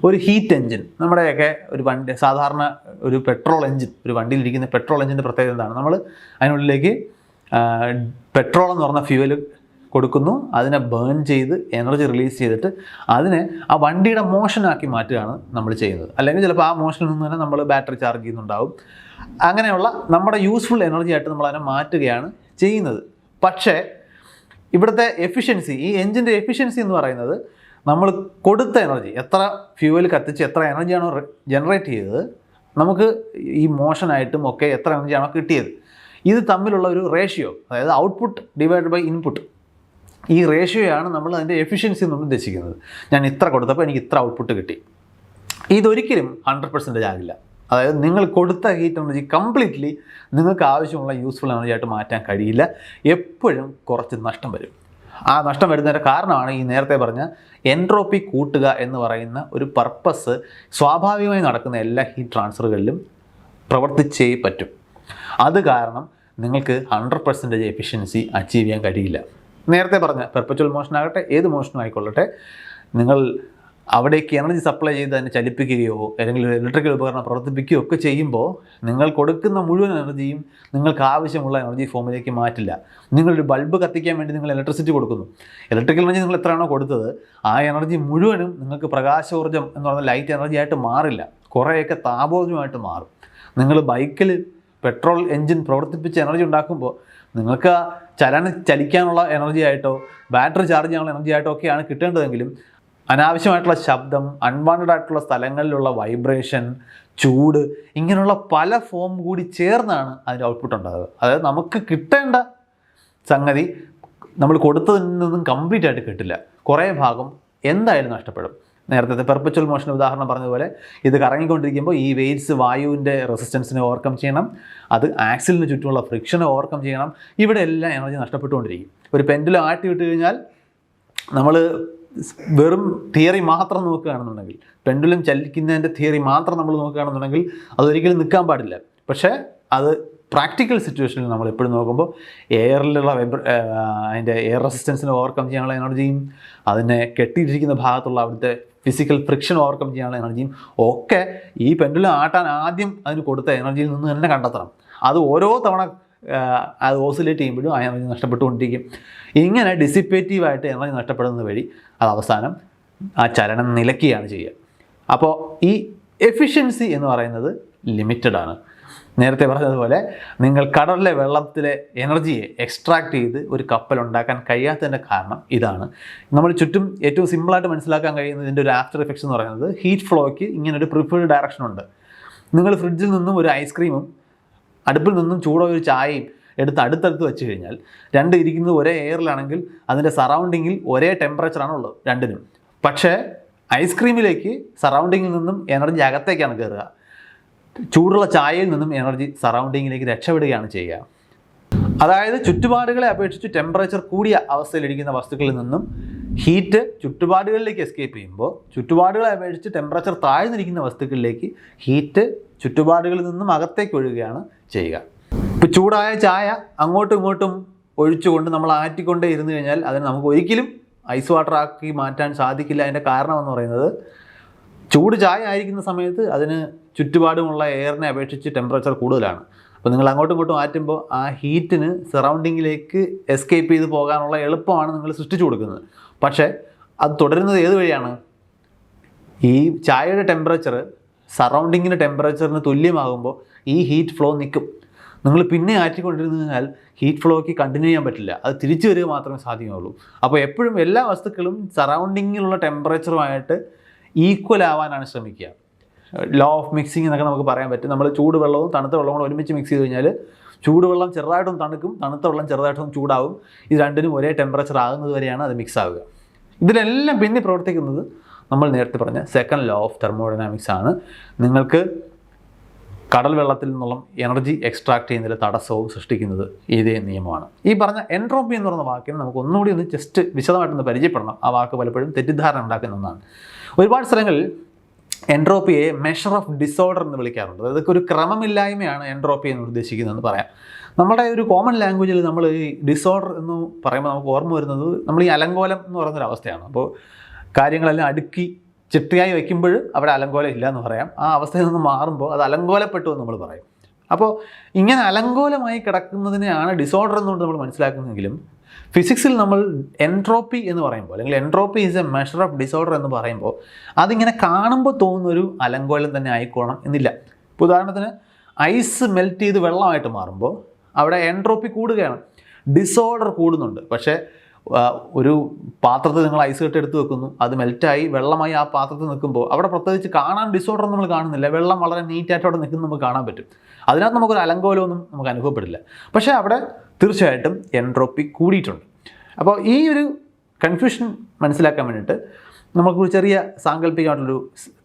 S1: ഒരു ഹീറ്റ് എഞ്ചിൻ, നമ്മുടെയൊക്കെ ഒരു വണ്ടി, സാധാരണ ഒരു പെട്രോൾ എഞ്ചിൻ, ഒരു വണ്ടിയിലിരിക്കുന്ന പെട്രോൾ എഞ്ചിൻ്റെ പ്രത്യേകത എന്താണ്? നമ്മൾ അതിനുള്ളിലേക്ക് പെട്രോൾ എന്ന് പറഞ്ഞ ഫ്യൂവൽ കൊടുക്കുന്നു, അതിനെ ബേൺ ചെയ്ത് എനർജി റിലീസ് ചെയ്തിട്ട് അതിനെ ആ വണ്ടിയുടെ മോഷനാക്കി മാറ്റുകയാണ് നമ്മൾ ചെയ്യുന്നത്. അല്ലെങ്കിൽ ചിലപ്പോൾ ആ മോഷനിൽ നിന്ന് തന്നെ നമ്മൾ ബാറ്ററി ചാർജ് ചെയ്യുന്നുണ്ടാവും. അങ്ങനെയുള്ള നമ്മുടെ യൂസ്ഫുൾ എനർജി ആയിട്ട് നമ്മൾ അതിനെ മാറ്റുകയാണ് ചെയ്യുന്നത്. പക്ഷേ ഇവിടുത്തെ എഫിഷ്യൻസി, ഈ എഞ്ചിൻ്റെ എഫിഷ്യൻസി എന്ന് പറയുന്നത് നമ്മൾ കൊടുത്ത എനർജി, എത്ര ഫ്യൂവൽ കത്തിച്ച് എത്ര എനർജിയാണോ ജനറേറ്റ് ചെയ്തത്, നമുക്ക് ഈ മോഷനായിട്ടും ഒക്കെ എത്ര എനർജിയാണോ കിട്ടിയത്, ഇത് തമ്മിലുള്ള ഒരു റേഷ്യോ, അതായത് ഔട്ട്പുട്ട് ഡിവൈഡ് ബൈ ഇൻപുട്ട്, ഈ റേഷ്യോയാണ് നമ്മൾ അതിൻ്റെ എഫിഷ്യൻസി എന്ന് ഉദ്ദേശിക്കുന്നത്. ഞാൻ ഇത്ര കൊടുത്തപ്പോൾ എനിക്ക് ഇത്ര ഔട്ട്പുട്ട് കിട്ടി. ഇതൊരിക്കലും 100% ആകില്ല. അതായത് നിങ്ങൾ കൊടുത്ത ഹീറ്റ് എനർജി കംപ്ലീറ്റ്ലി നിങ്ങൾക്ക് ആവശ്യമുള്ള യൂസ്ഫുൾ എനർജി ആയിട്ട് മാറ്റാൻ കഴിയില്ല. എപ്പോഴും കുറച്ച് നഷ്ടം വരും. ആ നഷ്ടം വരുന്നതിൻ്റെ കാരണമാണ് ഈ നേരത്തെ പറഞ്ഞ എൻട്രോപ്പി കൂട്ടുക എന്ന് പറയുന്ന ഒരു പർപ്പസ് സ്വാഭാവികമായി നടക്കുന്ന എല്ലാ ഹീറ്റ് ട്രാൻസ്ഫറുകളിലും പ്രവർത്തിച്ചേ പറ്റും. അത് കാരണം നിങ്ങൾക്ക് 100% എഫിഷ്യൻസി അച്ചീവ് ചെയ്യാൻ കഴിയില്ല. നേരത്തെ പറഞ്ഞ പെർപ്പച്വൽ മോഷൻ ആകട്ടെ, ഏത് മോഷനും ആയിക്കൊള്ളട്ടെ, നിങ്ങൾ അവിടേക്ക് എനർജി സപ്ലൈ ചെയ്ത് അതിനെ ചലിപ്പിക്കുകയോ അല്ലെങ്കിൽ ഒരു ഇലക്ട്രിക്കൽ ഉപകരണം പ്രവർത്തിപ്പിക്കുകയോ ഒക്കെ ചെയ്യുമ്പോൾ നിങ്ങൾ കൊടുക്കുന്ന മുഴുവൻ എനർജിയും നിങ്ങൾക്ക് ആവശ്യമുള്ള എനർജി ഫോമിലേക്ക് മാറ്റില്ല. നിങ്ങളൊരു ബൾബ് കത്തിക്കാൻ വേണ്ടി നിങ്ങൾ ഇലക്ട്രിസിറ്റി കൊടുക്കുന്നു. ഇലക്ട്രിക്കൽ എനർജി നിങ്ങൾ എത്രയാണോ കൊടുത്തത് ആ എനർജി മുഴുവനും നിങ്ങൾക്ക് പ്രകാശോർജ്ജം എന്ന് പറയുന്ന ലൈറ്റ് എനർജി ആയിട്ട് മാറില്ല, കുറേയൊക്കെ താപോർജ്ജമായിട്ട് മാറും. നിങ്ങൾ ബൈക്കിൽ പെട്രോൾ എൻജിൻ പ്രവർത്തിപ്പിച്ച് എനർജി ഉണ്ടാക്കുമ്പോൾ നിങ്ങൾക്ക് ചലിക്കാനുള്ള എനർജി ആയിട്ടോ ബാറ്ററി ചാർജ് ചെയ്യാനുള്ള എനർജി ആയിട്ടോ ഒക്കെയാണ് കിട്ടേണ്ടതെങ്കിലും അനാവശ്യമായിട്ടുള്ള ശബ്ദം, അൺവാണ്ടഡ് ആയിട്ടുള്ള സ്ഥലങ്ങളിലുള്ള വൈബ്രേഷൻ, ചൂട്, ഇങ്ങനെയുള്ള പല ഫോം കൂടി ചേർന്നാണ് അതിൻ്റെ ഔട്ട്പുട്ട് ഉണ്ടാകുക. അതായത് നമുക്ക് കിട്ടേണ്ട സംഗതി നമ്മൾ കൊടുത്തതിൽ നിന്നും കംപ്ലീറ്റ് ആയിട്ട് കിട്ടില്ല, കുറേ ഭാഗം എന്തായാലും നഷ്ടപ്പെടും. നേരത്തെ പെർപ്പച്വൽ മോഷൻ ഉദാഹരണം പറഞ്ഞതുപോലെ ഇത് കറങ്ങിക്കൊണ്ടിരിക്കുമ്പോൾ ഈ വെയിറ്റ്സ് വായുവിൻ്റെ റെസിസ്റ്റൻസിനെ ഓവർകം ചെയ്യണം, അത് ആക്സിലിന് ചുറ്റുമുള്ള ഫ്രിക്ഷനെ ഓവർകം ചെയ്യണം. ഇവിടെ എല്ലാം എനർജി നഷ്ടപ്പെട്ടുകൊണ്ടിരിക്കും. ഒരു പെൻഡുലം ആട്ടി വിട്ട് കഴിഞ്ഞാൽ നമ്മൾ വെറും തിയറി മാത്രം നോക്കുകയാണെന്നുണ്ടെങ്കിൽ, പെൻഡുലം ചലിക്കുന്നതിൻ്റെ തിയറി മാത്രം നമ്മൾ നോക്കുകയാണെന്നുണ്ടെങ്കിൽ അതൊരിക്കലും നിൽക്കാൻ പാടില്ല. പക്ഷേ അത് പ്രാക്ടിക്കൽ സിറ്റുവേഷനിൽ നമ്മൾ എപ്പോഴും നോക്കുമ്പോൾ എയറിലുള്ള അതിൻ്റെ എയർ റെസിസ്റ്റൻസിനെ ഓവർകം ചെയ്യാനുള്ള എനർജിയും അതിനെ കെട്ടിയിട്ടിരിക്കുന്ന ഭാഗത്തുള്ള അവിടുത്തെ ഫിസിക്കൽ ഫ്രിക്ഷൻ ഓവർകം ചെയ്യാനുള്ള എനർജിയും ഒക്കെ ഈ പെൻഡുലം ആട്ടാൻ ആദ്യം അതിന് കൊടുത്ത എനർജിയിൽ നിന്ന് തന്നെ കണ്ടെത്തണം. അത് ഓരോ തവണ അത് ഓസിലേറ്റ് ചെയ്യുമ്പോഴും ആ എനർജി നഷ്ടപ്പെട്ടുകൊണ്ടിരിക്കും. ഇങ്ങനെ ഡിസിപ്പേറ്റീവായിട്ട് എനർജി നഷ്ടപ്പെടുന്നത് വഴി അത് അവസാനം ആ ചലനം നിലയ്ക്കുകയാണ് ചെയ്യുക. അപ്പോൾ ഈ എഫിഷ്യൻസി എന്ന് പറയുന്നത് ലിമിറ്റഡാണ്. നേരത്തെ പറഞ്ഞതുപോലെ നിങ്ങൾ കടലിലെ വെള്ളത്തിലെ എനർജിയെ എക്സ്ട്രാക്ട് ചെയ്ത് ഒരു കപ്പൽ ഉണ്ടാക്കാൻ കഴിയാത്തതിൻ്റെ കാരണം ഇതാണ്. നമ്മൾ ചുറ്റും ഏറ്റവും സിമ്പിളായിട്ട് മനസ്സിലാക്കാൻ കഴിയുന്ന ഇതിൻ്റെ ഒരു ആഫ്റ്റർ എഫക്ട്സ് എന്ന് പറയുന്നത് ഹീറ്റ് ഫ്ലോയ്ക്ക് ഇങ്ങനൊരു പ്രിഫേർഡ് ഡയറക്ഷൻ ഉണ്ട്. നിങ്ങൾ ഫ്രിഡ്ജിൽ നിന്നും ഒരു ഐസ്ക്രീമും അടുപ്പിൽ നിന്നും ചൂടോ ഒരു ചായയും എടുത്ത് അടുത്തടുത്ത് വെച്ച് കഴിഞ്ഞാൽ രണ്ട് ഇരിക്കുന്നത് ഒരേ എയറിലാണെങ്കിൽ അതിൻ്റെ സറൗണ്ടിങ്ങിൽ ഒരേ ടെമ്പറേച്ചറാണ് ഉള്ളത് രണ്ടിനും. പക്ഷേ ഐസ്ക്രീമിലേക്ക് സറൗണ്ടിങ്ങിൽ നിന്നും എനർജി അകത്തേക്കാണ് കയറുക, ചൂടുള്ള ചായയിൽ നിന്നും എനർജി സറൗണ്ടിങ്ങിലേക്ക് രക്ഷപ്പെടുകയാണ് ചെയ്യുക. അതായത് ചുറ്റുപാടുകളെ അപേക്ഷിച്ച് ടെമ്പറേച്ചർ കൂടിയ അവസ്ഥയിലിരിക്കുന്ന വസ്തുക്കളിൽ നിന്നും ഹീറ്റ് ചുറ്റുപാടുകളിലേക്ക് എസ്കേപ്പ് ചെയ്യുമ്പോൾ ചുറ്റുപാടുകളെ അപേക്ഷിച്ച് ടെമ്പറേച്ചർ താഴ്ന്നിരിക്കുന്ന വസ്തുക്കളിലേക്ക് ഹീറ്റ് ചുറ്റുപാടുകളിൽ നിന്നും അകത്തേക്ക് ഒഴുകുകയാണ് ചെയ്യുക. ഇപ്പോൾ ചൂടായ ചായ അങ്ങോട്ടും ഇങ്ങോട്ടും ഒഴിച്ചുകൊണ്ട് നമ്മൾ ആറ്റിക്കൊണ്ടേ ഇരുന്ന് കഴിഞ്ഞാൽ അതിന് നമുക്ക് ഒരിക്കലും ഐസ് വാട്ടർ ആക്കി മാറ്റാൻ സാധിക്കില്ല. അതിൻ്റെ കാരണം എന്ന് പറയുന്നത് ചൂട് ചായ ആയിരിക്കുന്ന സമയത്ത് അതിന് ചുറ്റുപാടുമുള്ള എയറിനെ അപേക്ഷിച്ച് ടെമ്പറേച്ചർ കൂടുതലാണ്. അപ്പോൾ നിങ്ങൾ അങ്ങോട്ടും ഇങ്ങോട്ടും മാറ്റുമ്പോൾ ആ ഹീറ്റിന് സറൗണ്ടിങ്ങിലേക്ക് എസ്കേപ്പ് ചെയ്ത് പോകാനുള്ള എളുപ്പമാണ് നിങ്ങൾ സൃഷ്ടിച്ചു കൊടുക്കുന്നത്. പക്ഷേ അത് തുടരുന്നത് ഏത് വഴിയാണ്? ഈ ചായയുടെ ടെമ്പറേച്ചർ സറൗണ്ടിങ്ങിൻ്റെ ടെമ്പറേച്ചറിന് തുല്യമാകുമ്പോൾ ഈ ഹീറ്റ് ഫ്ലോ നിൽക്കും. നിങ്ങൾ പിന്നെ ആറ്റിക്കൊണ്ടിരുന്നാൽ ഹീറ്റ് ഫ്ലോയ്ക്ക് കണ്ടിന്യൂ ചെയ്യാൻ പറ്റില്ല, അത് തിരിച്ചു വരിക മാത്രമേ സാധ്യമാവുള്ളൂ. അപ്പോൾ എപ്പോഴും എല്ലാ വസ്തുക്കളും സറൗണ്ടിങ്ങിലുള്ള ടെമ്പറേച്ചറുമായിട്ട് ഈക്വൽ ആവാനാണ് ശ്രമിക്കുക. ലോ ഓഫ് മിക്സിംഗ് എന്നൊക്കെ നമുക്ക് പറയാൻ പറ്റും. നമ്മൾ ചൂടുവെള്ളവും തണുത്ത വെള്ളവും കൂടെ ഒരുമിച്ച് മിക്സ് ചെയ്ത് കഴിഞ്ഞാൽ ചൂടുവെള്ളം ചെറുതായിട്ടും തണുക്കും, തണുത്ത വെള്ളം ചെറുതായിട്ടും ചൂടാവും. ഇത് രണ്ടിനും ഒരേ ടെമ്പറേച്ചർ ആകുന്നത് വരെയാണ് അത് മിക്സ് ആവുക. ഇതിലെല്ലാം പിന്നെ പ്രവർത്തിക്കുന്നത് നമ്മൾ നേരത്തെ പറഞ്ഞ സെക്കൻഡ് ലോ ഓഫ് തെർമോഡൈനാമിക്സ് ആണ്. നിങ്ങൾക്ക് കടൽ വെള്ളത്തിൽ നിന്നുള്ള എനർജി എക്സ്ട്രാക്ട് ചെയ്യുന്നതിൽ തടസ്സവും സൃഷ്ടിക്കുന്നത് ഇതേ നിയമമാണ്. ഈ പറഞ്ഞ എൻട്രോപ്പി എന്ന് പറയുന്ന വാക്കിനെ നമുക്ക് ഒന്നുകൂടി ഒന്ന് ജസ്റ്റ് വിശദമായിട്ടൊന്ന് പരിചയപ്പെടണം. ആ വാക്ക് പലപ്പോഴും തെറ്റിദ്ധാരണ ഉണ്ടാക്കുന്ന ഒന്നാണ്. ഒരുപാട് സ്ഥലങ്ങളിൽ എൻട്രോപ്പിയെ മെഷർ ഓഫ് ഡിസോർഡർ എന്ന് വിളിക്കാറുണ്ട്. അതൊക്കെ ഒരു ക്രമമില്ലായ്മയാണ് എൻട്രോപ്പി എന്ന് ഉദ്ദേശിക്കുന്നതെന്ന് പറയാം. നമ്മുടെ ഒരു കോമൺ ലാംഗ്വേജിൽ നമ്മൾ ഈ ഡിസോർഡർ എന്ന് പറയുമ്പോൾ നമുക്ക് ഓർമ്മ വരുന്നത് നമ്മൾ ഈ അലങ്കോലം എന്ന് പറയുന്നൊരവസ്ഥയാണ്. അപ്പോൾ കാര്യങ്ങളെല്ലാം അടുക്കി ചിട്ടയായി വയ്ക്കുമ്പോൾ അവിടെ അലങ്കോലം ഇല്ല എന്ന് പറയാം. ആ അവസ്ഥയിൽ നിന്ന് മാറുമ്പോൾ അത് അലങ്കോലപ്പെട്ടു എന്ന് നമ്മൾ പറയും. അപ്പോൾ ഇങ്ങനെ അലങ്കോലമായി കിടക്കുന്നതിനെയാണ് ഡിസോർഡർ എന്നുകൊണ്ട് നമ്മൾ മനസ്സിലാക്കുന്നതെങ്കിലും ഫിസിക്സിൽ നമ്മൾ എൻട്രോപ്പി എന്ന് പറയുമ്പോൾ, അല്ലെങ്കിൽ entropy is A measure of disorder എന്ന് പറയുമ്പോൾ അതിങ്ങനെ കാണുമ്പോൾ തോന്നുന്നൊരു അലങ്കോലം തന്നെ ആയിക്കോണം എന്നില്ല. ഇപ്പോൾ ഉദാഹരണത്തിന് ഐസ് മെൽറ്റ് ചെയ്ത് വെള്ളമായിട്ട് മാറുമ്പോൾ അവിടെ എൻട്രോപ്പി കൂടുകയാണ്, ഡിസോർഡർ കൂടുന്നുണ്ട്. പക്ഷേ ഒരു പാത്രത്തിൽ നിങ്ങൾ ഐസ് കെട്ട് എടുത്ത് വെക്കുന്നു, അത് മെൽറ്റായി വെള്ളമായി ആ പാത്രത്തിൽ നിൽക്കുമ്പോൾ അവിടെ പ്രത്യേകിച്ച് കാണാൻ ഡിസോർഡർ നമ്മൾ കാണുന്നില്ല. വെള്ളം വളരെ നീറ്റായിട്ട് അവിടെ നിൽക്കുന്നത് നമുക്ക് കാണാൻ പറ്റും. അതിനകത്ത് നമുക്കൊരു അലങ്കോലമൊന്നും നമുക്ക് അനുഭവപ്പെടില്ല. പക്ഷേ അവിടെ തീർച്ചയായിട്ടും എൻട്രോപ്പി കൂടിയിട്ടുണ്ട്. അപ്പോൾ ഈ ഒരു കൺഫ്യൂഷൻ മനസ്സിലാക്കാൻ വേണ്ടിയിട്ട് നമുക്കൊരു ചെറിയ സാങ്കല്പികമായിട്ടുള്ളൊരു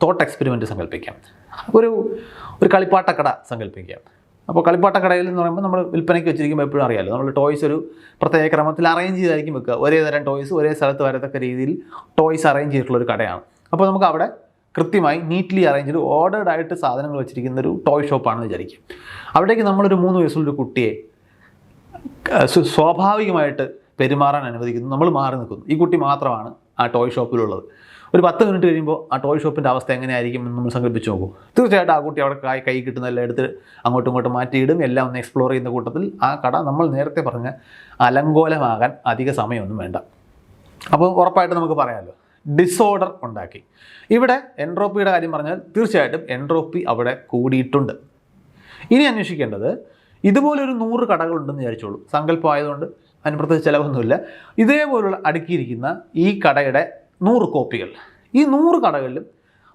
S1: തോട്ട് എക്സ്പെരിമെൻറ്റ് സങ്കല്പിക്കാം. ഒരു കളിപ്പാട്ടക്കട സങ്കല്പിക്കാം. അപ്പോൾ കളിപ്പാട്ടക്കടയിൽ എന്ന് പറയുമ്പോൾ നമ്മൾ വിൽപ്പനയ്ക്ക് വെച്ചിരിക്കുമ്പോൾ എപ്പോഴും അറിയാമല്ലോ, നമ്മൾ ടോയ്സ് ഒരു പ്രത്യേക ക്രമത്തിൽ അറേഞ്ച് ചെയ്തായിരിക്കും വെക്കുക. ഒരേ തരം ടോയ്സ് ഒരേ സ്ഥലത്ത് വരത്തക്ക രീതിയിൽ ടോയ്സ് അറേഞ്ച് ചെയ്തിട്ടുള്ളൊരു കടയാണ്. അപ്പോൾ നമുക്ക് അവിടെ കൃത്യമായി നീറ്റ്ലി അറേഞ്ച് ചെയ്ത് ഓർഡേഡ് ആയിട്ട് സാധനങ്ങൾ വെച്ചിരിക്കുന്ന ഒരു ടോയ് ഷോപ്പാണെന്ന് വിചാരിക്കും. അവിടേക്ക് നമ്മളൊരു 3 വയസ്സുള്ളൊരു കുട്ടിയെ സ്വാഭാവികമായിട്ട് പെരുമാറാൻ അനുവദിക്കുന്നു. നമ്മൾ മാറി നിൽക്കുന്നു. ഈ കുട്ടി മാത്രമാണ് ആ ടോയ് ഷോപ്പിലുള്ളത്. ഒരു 10 മിനിറ്റ് കഴിയുമ്പോൾ ആ ടോയ് ഷോപ്പിൻ്റെ അവസ്ഥ എങ്ങനെയായിരിക്കും എന്ന് നമ്മൾ സങ്കല്പിച്ച് നോക്കും. തീർച്ചയായിട്ടും ആ കുട്ടി അവിടെ കൈ കിട്ടുന്നതെല്ലാം എടുത്ത് അങ്ങോട്ടും ഇങ്ങോട്ടും മാറ്റിയിടും. എല്ലാം ഒന്ന് എക്സ്പ്ലോർ ചെയ്യുന്ന കൂട്ടത്തിൽ ആ കട നമ്മൾ നേരത്തെ പറഞ്ഞ അലങ്കോലമാകാൻ അധിക സമയമൊന്നും വേണ്ട. അപ്പോൾ ഉറപ്പായിട്ട് നമുക്ക് പറയാമല്ലോ, ഡിസോർഡർ ഉണ്ടാക്കി. ഇവിടെ എൻട്രോപ്പിയുടെ കാര്യം പറഞ്ഞാൽ തീർച്ചയായിട്ടും എൻട്രോപ്പി അവിടെ കൂടിയിട്ടുണ്ട്. ഇനി അന്വേഷിക്കേണ്ടത്, ഇതുപോലൊരു 100 കടകളുണ്ടെന്ന് വിചാരിച്ചോളൂ. സങ്കല്പമായതുകൊണ്ട് അതിന് പ്രത്യേകിച്ച് ചിലവൊന്നുമില്ല. ഇതേപോലുള്ള അടുക്കിയിരിക്കുന്ന ഈ കടയുടെ 100 കോപ്പികൾ, ഈ 100 കടകളിലും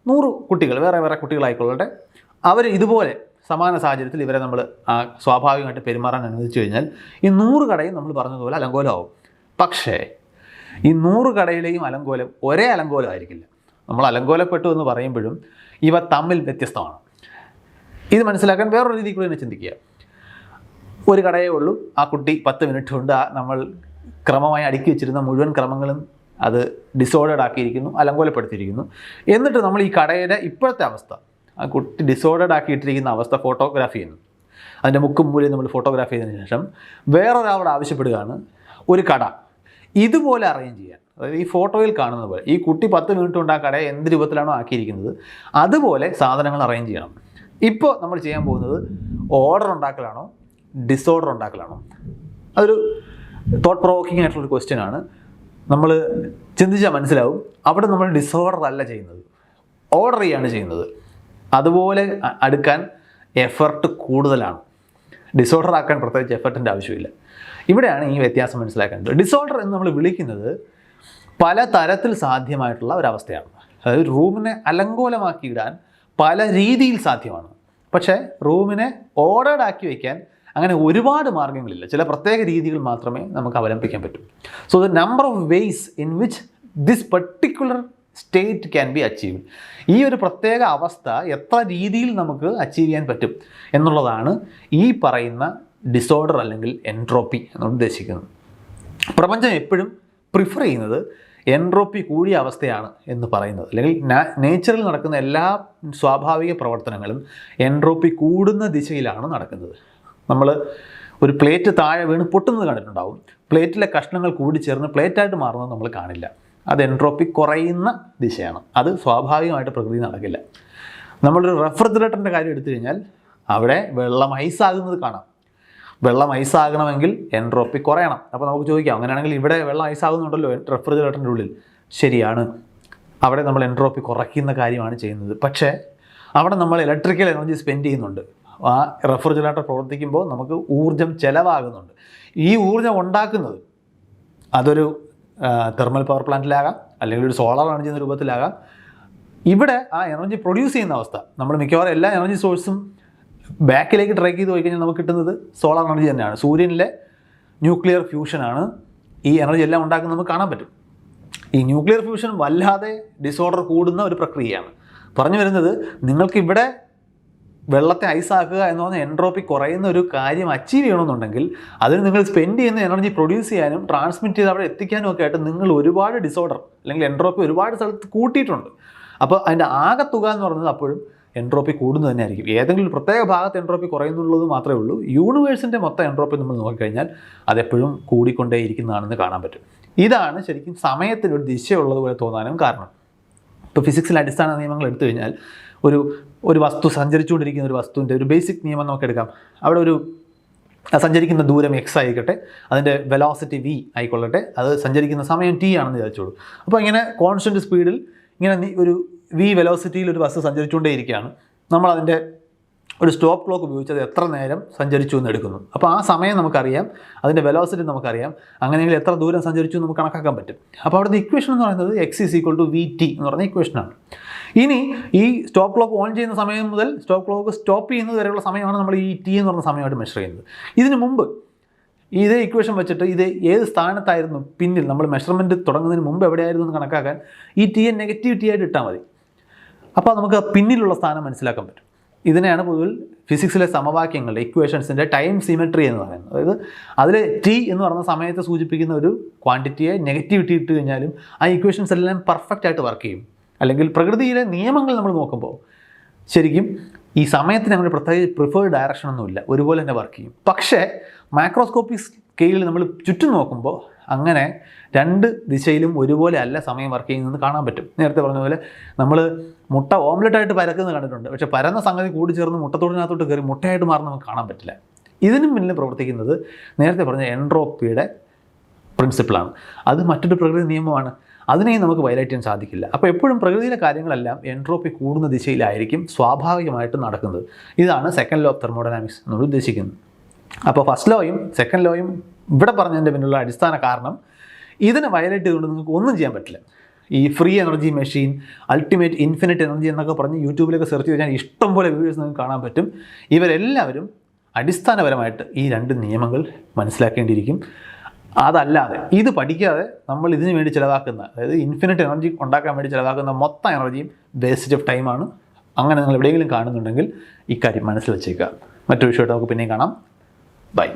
S1: 100 കുട്ടികൾ, വേറെ വേറെ കുട്ടികളായിക്കൊള്ളട്ടെ, അവർ ഇതുപോലെ സമാന സാഹചര്യത്തിൽ ഇവരെ നമ്മൾ സ്വാഭാവികമായിട്ട് പെരുമാറാൻ അനുവദിച്ചു കഴിഞ്ഞാൽ ഈ 100 കടയും നമ്മൾ പറഞ്ഞതുപോലെ അലങ്കോലമാവും. പക്ഷേ ഈ 100 കടയിലെയും അലങ്കോലം ഒരേ അലങ്കോലമായിരിക്കില്ല. നമ്മൾ അലങ്കോലപ്പെട്ടു എന്ന് പറയുമ്പോഴും ഇവ തമ്മിൽ വ്യത്യസ്തമാണ്. ഇത് മനസ്സിലാക്കാൻ വേറൊരു രീതിയിൽ കൂടി തന്നെ ചിന്തിക്കുക. ഒരു കടയേ ഉള്ളൂ, ആ കുട്ടി 10 മിനിറ്റ് കൊണ്ട് നമ്മൾ ക്രമമായി അടുക്കി വെച്ചിരുന്ന മുഴുവൻ ക്രമങ്ങളും അത് ഡിസോർഡേഡ് ആക്കിയിരിക്കുന്നു, അലങ്കോലപ്പെടുത്തിയിരിക്കുന്നു. എന്നിട്ട് നമ്മൾ ഈ കടയുടെ ഇപ്പോഴത്തെ അവസ്ഥ, ആ കുട്ടി ഡിസോർഡേഡ് ആക്കിയിട്ടിരിക്കുന്ന അവസ്ഥ ഫോട്ടോഗ്രാഫി ചെയ്യുന്നു. അതിൻ്റെ മുക്കും മൂലയും നമ്മൾ ഫോട്ടോഗ്രാഫി ചെയ്തതിന് ശേഷം വേറൊരാളോട് ആവശ്യപ്പെടുകയാണ് ഒരു കട ഇതുപോലെ അറേഞ്ച് ചെയ്യാൻ. അതായത് ഈ ഫോട്ടോയിൽ കാണുന്ന പോലെ ഈ കുട്ടി 10 മിനിറ്റ് കൊണ്ട് ആ കടയെ എന്ത് രൂപത്തിലാണോ ആക്കിയിരിക്കുന്നത് അതുപോലെ സാധനങ്ങൾ അറേഞ്ച് ചെയ്യണം. ഇപ്പോൾ നമ്മൾ ചെയ്യാൻ പോകുന്നത് ഓർഡർ ഉണ്ടാക്കലാണോ ഡിസോർഡർ ഉണ്ടാക്കലാണോ? അതൊരു തോട്ട് പ്രൊവോക്കിംഗ് ആയിട്ടുള്ളൊരു ക്വസ്റ്റ്യൻ ആണ്. നമ്മൾ ചിന്തിച്ചാൽ മനസ്സിലാവും, അവിടെ നമ്മൾ ഡിസോർഡർ അല്ല ചെയ്യുന്നത്, ഓർഡർ ചെയ്യാണ് ചെയ്യുന്നത്. അതുപോലെ അടുക്കാൻ എഫർട്ട് കൂടുതലാണ്. ഡിസോർഡർ ആക്കാൻ പ്രത്യേകിച്ച് എഫർട്ടിൻ്റെ ആവശ്യമില്ല. ഇവിടെയാണ് ഈ വ്യത്യാസം മനസ്സിലാക്കേണ്ടത്. ഡിസോർഡർ എന്ന് നമ്മൾ വിളിക്കുന്നത് പല തരത്തിൽ സാധ്യമായിട്ടുള്ള ഒരവസ്ഥയാണ്. അതായത് റൂമിനെ അലങ്കോലമാക്കിയിടാൻ പല രീതിയിൽ സാധ്യമാണ്. പക്ഷേ റൂമിനെ ഓർഡേർഡ് ആക്കി വയ്ക്കാൻ അങ്ങനെ ഒരുപാട് മാർഗ്ഗങ്ങളില്ല. ചില പ്രത്യേക രീതികൾ മാത്രമേ നമുക്ക് അവലംബിക്കാൻ പറ്റൂ. So the number of ways in which this particular state can be achieved. ഈ ഒരു പ്രത്യേക അവസ്ഥ എത്ര രീതിയിൽ നമുക്ക് അച്ചീവ് ചെയ്യാൻ പറ്റും എന്നുള്ളതാണ് ഈ പറയുന്ന ഡിസോർഡർ അല്ലെങ്കിൽ എൻട്രോപ്പി എന്ന് ഉദ്ദേശിക്കുന്നത്. പ്രപഞ്ചം എപ്പോഴും പ്രിഫർ ചെയ്യുന്നത് എൻട്രോപ്പി കൂടിയ അവസ്ഥയാണ് എന്ന് പറയുന്നത്, അല്ലെങ്കിൽ നേച്ചറിൽ നടക്കുന്ന എല്ലാ സ്വാഭാവിക പ്രവർത്തനങ്ങളും എൻട്രോപ്പി കൂടുന്ന ദിശയിലാണ് നടക്കുന്നത്. നമ്മൾ ഒരു പ്ലേറ്റ് താഴെ വീണ് പൊട്ടുന്നത് കണ്ടിട്ടുണ്ടാവും. പ്ലേറ്റിലെ കഷ്ണങ്ങൾ കൂടിച്ചേർന്ന് പ്ലേറ്റായിട്ട് മാറുന്നത് നമ്മൾ കാണില്ല. അത് എൻട്രോപ്പി കുറയുന്ന ദിശയാണ്. അത് സ്വാഭാവികമായിട്ട് പ്രകൃതി നടക്കില്ല. നമ്മളൊരു റെഫ്രിജറേറ്ററിൻ്റെ കാര്യം എടുത്തു കഴിഞ്ഞാൽ അവിടെ വെള്ളം ഐസാകുന്നത് കാണാം. വെള്ളം ഐസാകണമെങ്കിൽ എൻട്രോപ്പി കുറയണം. അപ്പോൾ നമുക്ക് ചോദിക്കാം, അങ്ങനെയാണെങ്കിൽ ഇവിടെ വെള്ളം ഐസാകുന്നുണ്ടല്ലോ റെഫ്രിജറേറ്ററിൻ്റെ ഉള്ളിൽ. ശരിയാണ്, അവിടെ നമ്മൾ എൻട്രോപ്പി കുറയ്ക്കുന്ന കാര്യമാണ് ചെയ്യുന്നത്. പക്ഷേ അവിടെ നമ്മൾ ഇലക്ട്രിക്കൽ എനർജി സ്പെൻഡ് ചെയ്യുന്നുണ്ട്. ആ റെഫ്രിജറേറ്റർ പ്രവർത്തിക്കുമ്പോൾ നമുക്ക് ഊർജ്ജം ചിലവാകുന്നുണ്ട്. ഈ ഊർജ്ജം ഉണ്ടാക്കുന്നത് അതൊരു തെർമൽ പവർ പ്ലാന്റിലാകാം, അല്ലെങ്കിൽ ഒരു സോളാർ എനർജി എന്ന രൂപത്തിലാകാം. ഇവിടെ ആ എനർജി പ്രൊഡ്യൂസ് ചെയ്യുന്ന അവസ്ഥ, നമ്മൾ മിക്കവാറും എല്ലാ എനർജി സോഴ്സും ബാക്കിലേക്ക് ട്രാക്ക് ചെയ്ത് പോയി കഴിഞ്ഞാൽ നമുക്ക് കിട്ടുന്നത് സോളാർ എനർജി തന്നെയാണ്. സൂര്യനിലെ ന്യൂക്ലിയർ ഫ്യൂഷനാണ് ഈ എനർജി എല്ലാം ഉണ്ടാക്കുന്നത് നമുക്ക് കാണാൻ പറ്റും. ഈ ന്യൂക്ലിയർ ഫ്യൂഷൻ വല്ലാതെ ഡിസോർഡർ കൂടുന്ന ഒരു പ്രക്രിയയാണ്. പറഞ്ഞു വരുന്നത്, നിങ്ങൾക്കിവിടെ വെള്ളത്തെ ഐസാക്കുക എന്ന് പറഞ്ഞാൽ എൻട്രോപ്പി കുറയുന്ന ഒരു കാര്യം അച്ചീവ് ചെയ്യണമെന്നുണ്ടെങ്കിൽ അതിന് നിങ്ങൾ സ്പെൻഡ് ചെയ്യുന്ന എനർജി പ്രൊഡ്യൂസ് ചെയ്യാനും ട്രാൻസ്മിറ്റ് ചെയ്ത് അവിടെ എത്തിക്കാനും ഒക്കെ ആയിട്ട് നിങ്ങൾ ഒരുപാട് ഡിസോർഡർ അല്ലെങ്കിൽ എൻട്രോപ്പി ഒരുപാട് സ്ഥലത്ത് കൂട്ടിയിട്ടുണ്ട്. അപ്പോൾ അതിൻ്റെ ആകെ തുക എന്ന് പറയുന്നത് അപ്പോഴും എൻട്രോപ്പി കൂടുന്നത് തന്നെ ആയിരിക്കും. ഏതെങ്കിലും ഒരു പ്രത്യേക ഭാഗത്ത് എൻട്രോപ്പി കുറയുന്നുള്ളത് മാത്രമേ ഉള്ളൂ. യൂണിവേഴ്സിൻ്റെ മൊത്തം എൻട്രോപ്പി നമ്മൾ നോക്കിക്കഴിഞ്ഞാൽ അതെപ്പോഴും കൂടിക്കൊണ്ടേയിരിക്കുന്നതാണെന്ന് കാണാൻ പറ്റും. ഇതാണ് ശരിക്കും സമയത്തിനൊരു ദിശയുള്ളതുപോലെ തോന്നാനും കാരണം. ഇപ്പോൾ ഫിസിക്സിലെ അടിസ്ഥാന നിയമങ്ങൾ എടുത്തു കഴിഞ്ഞാൽ ഒരു വസ്തു സഞ്ചരിച്ചുകൊണ്ടിരിക്കുന്ന ഒരു വസ്തുവിൻ്റെ ഒരു ബേസിക് നിയമം നമുക്ക് എടുക്കാം. അവിടെ ഒരു സഞ്ചരിക്കുന്ന ദൂരം എക്സ് ആയിക്കട്ടെ, അതിൻ്റെ വെലോസിറ്റി വി ആയിക്കൊള്ളട്ടെ, അത് സഞ്ചരിക്കുന്ന സമയം ടി ആണെന്ന് വിചാരിച്ചോളൂ. അപ്പോൾ ഇങ്ങനെ കോൺസ്റ്റൻറ്റ് സ്പീഡിൽ ഇങ്ങനെ ഒരു വി വെലോസിറ്റിയിൽ ഒരു ബസ് സഞ്ചരിച്ചുകൊണ്ടേയിരിക്കുകയാണ്. നമ്മളതിൻ്റെ ഒരു സ്റ്റോപ്പ് ക്ലോക്ക് ഉപയോഗിച്ച് അത് എത്ര നേരം സഞ്ചരിച്ചു എന്ന് എടുക്കുന്നു. അപ്പോൾ ആ സമയം നമുക്കറിയാം, അതിൻ്റെ വെലോസിറ്റി നമുക്കറിയാം. അങ്ങനെയെങ്കിൽ എത്ര ദൂരം സഞ്ചരിച്ചു എന്ന് നമുക്ക് കണക്കാക്കാൻ പറ്റും. അപ്പോൾ അവിടുത്തെ ഇക്വേഷൻ എന്ന് പറയുന്നത് X is equal to V T എന്ന് പറയുന്ന ഇക്വേഷനാണ്. ഇനി ഈ സ്റ്റോപ്പ് ക്ലോക്ക് ഓൺ ചെയ്യുന്ന സമയം മുതൽ സ്റ്റോപ്പ് ക്ലോക്ക് സ്റ്റോപ്പ് ചെയ്യുന്നത് വരെയുള്ള സമയമാണ് നമ്മൾ ഈ ടി എന്ന് പറഞ്ഞ സമയമായിട്ട് മെഷർ ചെയ്യുന്നത്. ഇതിന് മുമ്പ് ഇതേ ഇക്വേഷൻ വെച്ചിട്ട് ഇത് ഏത് സ്ഥാനത്തായിരുന്നു പിന്നിൽ നമ്മൾ മെഷർമെൻറ്റ് തുടങ്ങുന്നതിന് മുമ്പ് എവിടെയായിരുന്നു എന്ന് കണക്കാക്കാൻ ഈ ടിയെ നെഗറ്റീവ് ടി ആയിട്ട് ഇട്ടാൽ മതി. അപ്പോൾ നമുക്ക് പിന്നിലുള്ള സ്ഥാനം മനസ്സിലാക്കാൻ പറ്റും. ഇതിനെയാണ് പൊതുവിൽ ഫിസിക്സിലെ സമവാക്യങ്ങളുടെ ഇക്വേഷൻസിൻ്റെ ടൈം സിമെട്രി എന്ന് പറയുന്നത്. അതായത് അതിൽ ടി എന്ന് പറയുന്ന സമയത്തെ സൂചിപ്പിക്കുന്ന ഒരു ക്വാണ്ടിറ്റിയെ നെഗറ്റീവ് ടി ഇട്ട് കഴിഞ്ഞാലും ആ ഇക്വേഷൻസ് എല്ലാം പെർഫെക്റ്റ് ആയിട്ട് വർക്ക് ചെയ്യും. അല്ലെങ്കിൽ പ്രകൃതിയിലെ നിയമങ്ങൾ നമ്മൾ നോക്കുമ്പോൾ ശരിക്കും ഈ സമയത്തിന് അങ്ങനെ പ്രത്യേകിച്ച് പ്രിഫേർഡ് ഡയറക്ഷൻ ഒന്നുമില്ല, ഒരുപോലെ തന്നെ വർക്ക് ചെയ്യും. പക്ഷേ മാക്രോസ്കോപ്പിക് സ്കെയിലിൽ നമ്മൾ ചുറ്റും നോക്കുമ്പോൾ അങ്ങനെ രണ്ട് ദിശയിലും ഒരുപോലെ അല്ല സമയം വർക്ക് ചെയ്യുന്നതെന്ന് കാണാൻ പറ്റും. നേരത്തെ പറഞ്ഞ പോലെ നമ്മൾ മുട്ട ഓംലെറ്റായിട്ട് പരക്കുന്നത് കണ്ടിട്ടുണ്ട്. പക്ഷേ പരന്ന സംഗതി കൂടി ചേർന്ന് മുട്ടത്തോടിനകത്തോട്ട് കയറി മുട്ടയായിട്ട് മാറുന്ന നമുക്ക് കാണാൻ പറ്റില്ല. ഇതിനും പിന്നിൽ പ്രവർത്തിക്കുന്നത് നേരത്തെ പറഞ്ഞ എൻട്രോപ്പിയുടെ പ്രിൻസിപ്പിളാണ്. അത് മറ്റൊരു പ്രകൃതി നിയമമാണ്. അതിനെയും നമുക്ക് വയലേറ്റ് ചെയ്യാൻ സാധിക്കില്ല. അപ്പോൾ എപ്പോഴും പ്രകൃതിയിലെ കാര്യങ്ങളെല്ലാം എൻട്രോപ്പി കൂടുന്ന ദിശയിലായിരിക്കും സ്വാഭാവികമായിട്ട് നടക്കുന്നത്. ഇതാണ് സെക്കൻഡ് ലോ ഓഫ് തെർമോഡൈനാമിക്സ് എന്നോട് ഉദ്ദേശിക്കുന്നത്. അപ്പോൾ ഫസ്റ്റ് ലോയും സെക്കൻഡ് ലോയും ഇവിടെ പറഞ്ഞതിൻ്റെ പിന്നിലുള്ള അടിസ്ഥാന കാരണം ഇതിനെ വയലേറ്റ് ചെയ്തുകൊണ്ട് നിങ്ങൾക്ക് ഒന്നും ചെയ്യാൻ പറ്റില്ല. ഈ free energy machine, ultimate infinite energy എന്നൊക്കെ പറഞ്ഞ് യൂട്യൂബിലൊക്കെ സെർച്ച് ചെയ്താൽ ഇഷ്ടം പോലെ വീഡിയോസ് നിങ്ങൾക്ക് കാണാൻ പറ്റും. ഇവരെല്ലാവരും അടിസ്ഥാനപരമായിട്ട് ഈ രണ്ട് നിയമങ്ങൾ മനസ്സിലാക്കേണ്ടിയിരിക്കും. അതല്ലാതെ ഇത് പഠിക്കാതെ നമ്മൾ ഇതിനു വേണ്ടി ചിലവാക്കുന്ന, അതായത് ഇൻഫിനിറ്റ് എനർജി ഉണ്ടാക്കാൻ വേണ്ടി ചിലവാക്കുന്ന മൊത്തം എനർജിയും വേസ്റ്റ് ഓഫ് ടൈമാണ്. അങ്ങനെ നിങ്ങൾ എവിടെയെങ്കിലും കാണുന്നുണ്ടെങ്കിൽ ഇക്കാര്യം മനസ്സിൽ വെച്ചേക്കുക. മറ്റൊരു വിഷയമായിട്ട് നമുക്ക് പിന്നെയും കാണാം. ബൈ.